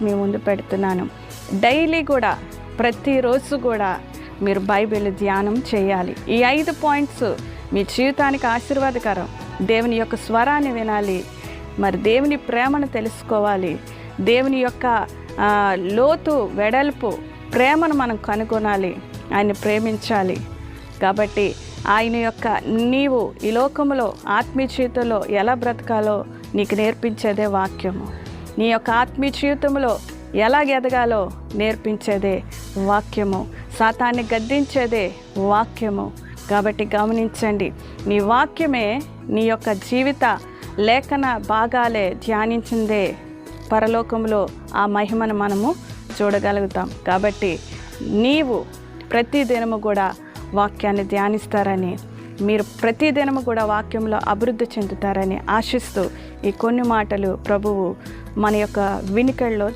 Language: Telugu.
మీ ముందు పెడుతున్నాను. డైలీ కూడా ప్రతిరోజు కూడా మీరు బైబిల్ ధ్యానం చేయాలి. ఈ 5 పాయింట్స్ మీ జీవితానికి ఆశీర్వాదకరం. దేవుని యొక్క స్వరాన్ని వినాలి, మరి దేవుని ప్రేమను తెలుసుకోవాలి, దేవుని యొక్క లోతు వెడల్పు ప్రేమను మనం కనుగొనాలి, ఆయన్ని ప్రేమించాలి. కాబట్టి ఆయన యొక్క నీవు ఈ లోకంలో ఆత్మీయ జీవితంలో ఎలా బ్రతకాలో నీకు నేర్పించేదే వాక్యము. నీ యొక్క ఆత్మీయ జీవితంలో ఎలా ఎదగాలో నేర్పించేదే వాక్యము. సాతాన్ని గద్దించేదే వాక్యము. కాబట్టి గమనించండి, నీ వాక్యమే నీ యొక్క జీవిత లేఖన భాగాలే ధ్యానించిందే పరలోకంలో ఆ మహిమను మనము చూడగలుగుతాం. కాబట్టి నీవు ప్రతిదినము కూడా వాక్యాన్ని ధ్యానిస్తారని, మీరు ప్రతిదినము కూడా వాక్యంలో అభివృద్ధి చెందుతారని ఆశిస్తూ ఈ కొన్ని మాటలు ప్రభువు మన యొక్క వినికిడిలో